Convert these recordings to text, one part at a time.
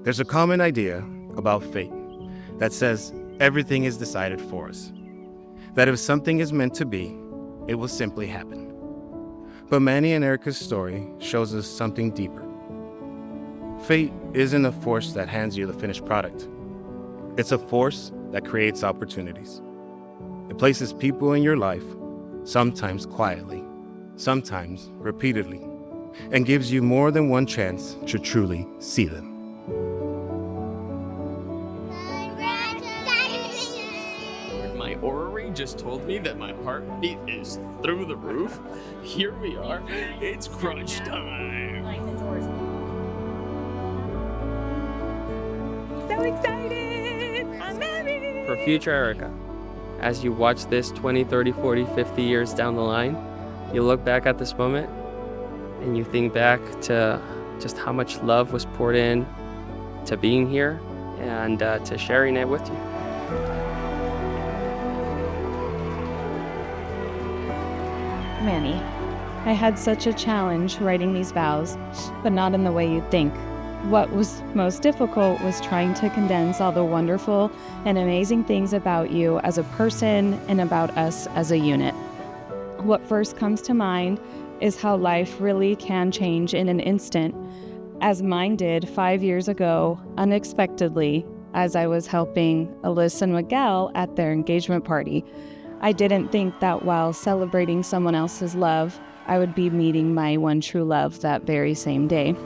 There's a common idea about fate that says everything is decided for us, that if something is meant to be, it will simply happen. But Manny and Erika's story shows us something deeper. Fate isn't a force that hands you the finished product. It's a force that creates opportunities. It places people in your life, sometimes quietly, sometimes repeatedly, and gives you more than one chance to truly see them. My orrery just told me that my heartbeat is through the roof. Here we are. It's crunch time. So excited! I'm married! For future Erika, as you watch this 20, 30, 40, 50 years down the line, you look back at this moment and you think back to just how much love was poured in to being here and to sharing it with you. Manny, I had such a challenge writing these vows, but not in the way you'd think. What was most difficult was trying to condense all the wonderful and amazing things about you as a person and about us as a unit. What first comes to mind is how life really can change in an instant, as mine did 5 years ago, unexpectedly, as I was helping Alyssa and Miguel at their engagement party. I didn't think that while celebrating someone else's love, I would be meeting my one true love that very same day.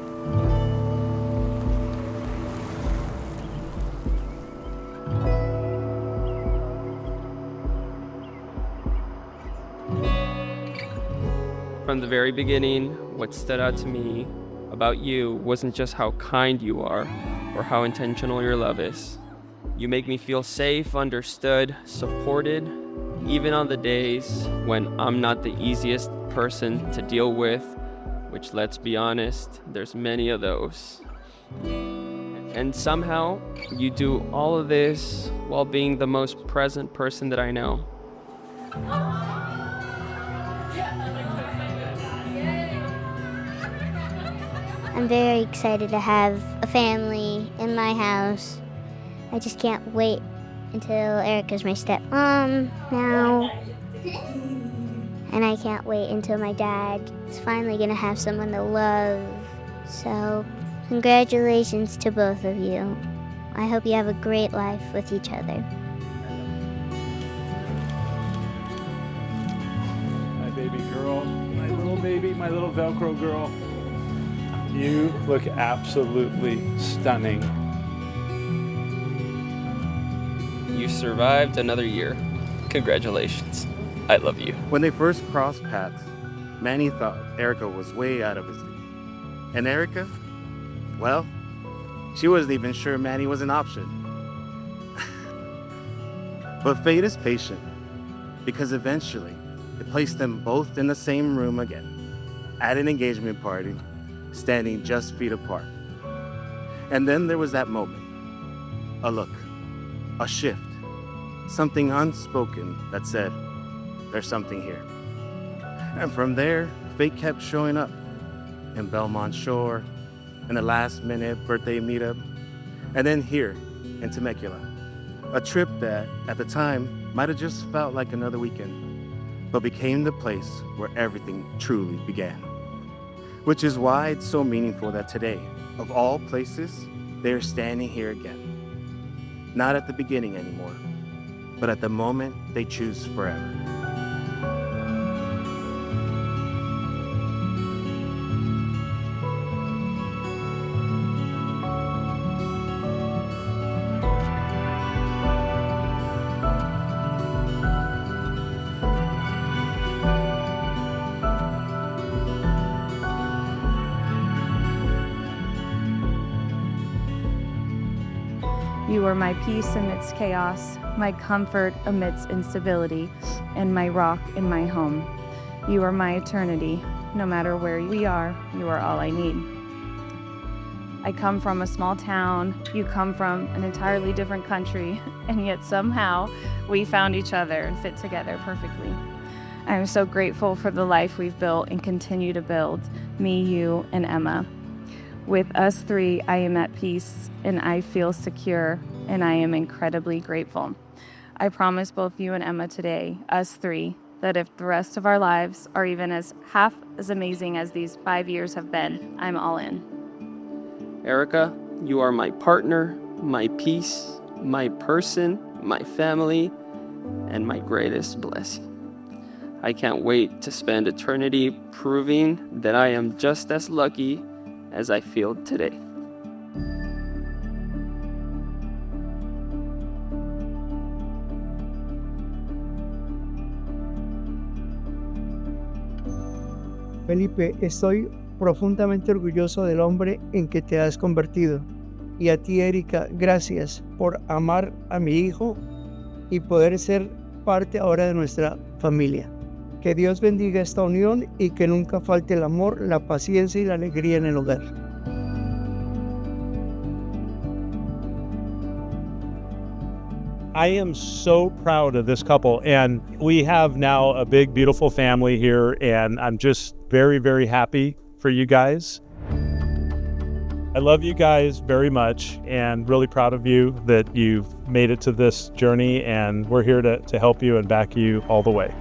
From the very beginning, what stood out to me about you wasn't just how kind you are or how intentional your love is. You make me feel safe, understood, supported, even on the days when I'm not the easiest person to deal with, which, let's be honest, there's many of those. And somehow, you do all of this while being the most present person that I know. I'm very excited to have a family in my house. I just can't wait until Erika's my stepmom now. And I can't wait until my dad is finally gonna have someone to love. So, congratulations to both of you. I hope you have a great life with each other. My baby girl, my little baby, my little Velcro girl. You look absolutely stunning. You survived another year. Congratulations. I love you. When they first crossed paths, Manny thought Erika was way out of his league. And Erika, well, she wasn't even sure Manny was an option. But fate is patient, because eventually it placed them both in the same room again, at an engagement party, standing just feet apart. And then there was that moment, a look, a shift, something unspoken that said, there's something here. And from there, fate kept showing up in Belmont Shore, in a last-minute birthday meetup, and then here in Temecula, a trip that, at the time, might have just felt like another weekend, but became the place where everything truly began. Which is why it's so meaningful that today, of all places, they are standing here again. Not at the beginning anymore, but at the moment they choose forever. You were my peace amidst chaos, my comfort amidst instability, and my rock in my home. You are my eternity. No matter where we are, you are all I need. I come from a small town, you come from an entirely different country, and yet somehow we found each other and fit together perfectly. I am so grateful for the life we've built and continue to build, me, you, and Emma. With us three, I am at peace and I feel secure and I am incredibly grateful. I promise both you and Emma today, us three, that if the rest of our lives are even as half as amazing as these 5 years have been, I'm all in. Erika, you are my partner, my peace, my person, my family, and my greatest blessing. I can't wait to spend eternity proving that I am just as lucky as I feel today. Felipe, estoy profundamente orgulloso del hombre en que te has convertido. Y a ti, Erika, gracias por amar a mi hijo y poder ser parte ahora de nuestra familia. Que Dios bendiga esta unión y que nunca falte el amor, la paciencia y la alegría en el hogar. I am so proud of this couple, and we have now a big, beautiful family here, and I'm just very, very happy for you guys. I love you guys very much and really proud of you that you've made it to this journey, and we're here to help you and back you all the way.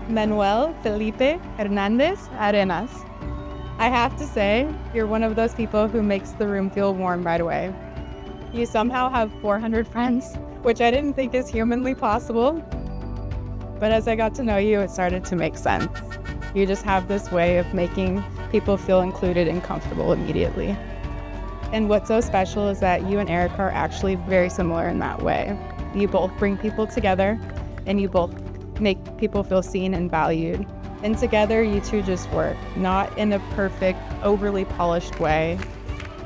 Manuel Felipe Hernandez Arenas. I have to say, you're one of those people who makes the room feel warm right away. You somehow have 400 friends, which I didn't think is humanly possible. But as I got to know you, it started to make sense. You just have this way of making people feel included and comfortable immediately. And what's so special is that you and Erika are actually very similar in that way. You both bring people together, and you both make people feel seen and valued. And together, you two just work, not in a perfect, overly polished way,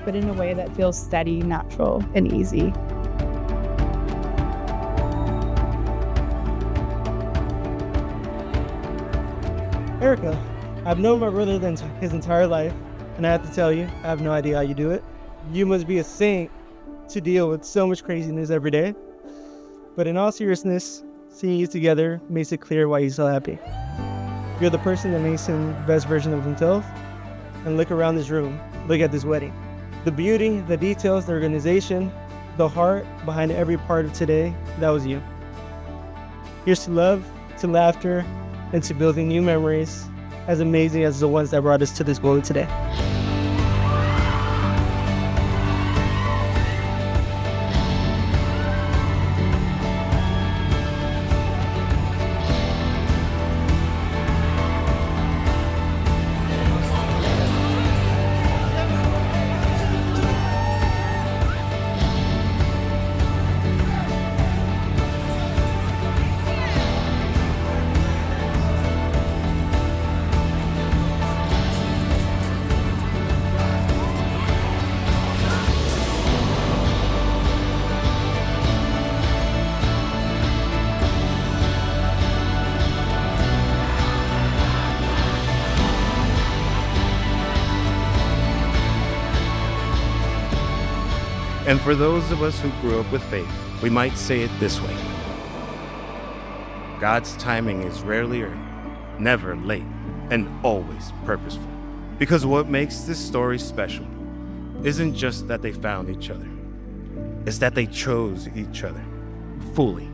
but in a way that feels steady, natural, and easy. Erika, I've known my brother his entire life, and I have to tell you, I have no idea how you do it. You must be a saint to deal with so much craziness every day. But in all seriousness, seeing you together makes it clear why he's so happy. You're the person that makes him the best version of himself. And look around this room. Look at this wedding. The beauty, the details, the organization, the heart behind every part of today, that was you. Here's to love, to laughter, and to building new memories as amazing as the ones that brought us to this moment today. And for those of us who grew up with faith, we might say it this way: God's timing is rarely early, never late, and always purposeful. Because what makes this story special isn't just that they found each other, it's that they chose each other fully,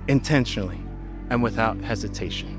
intentionally, and without hesitation.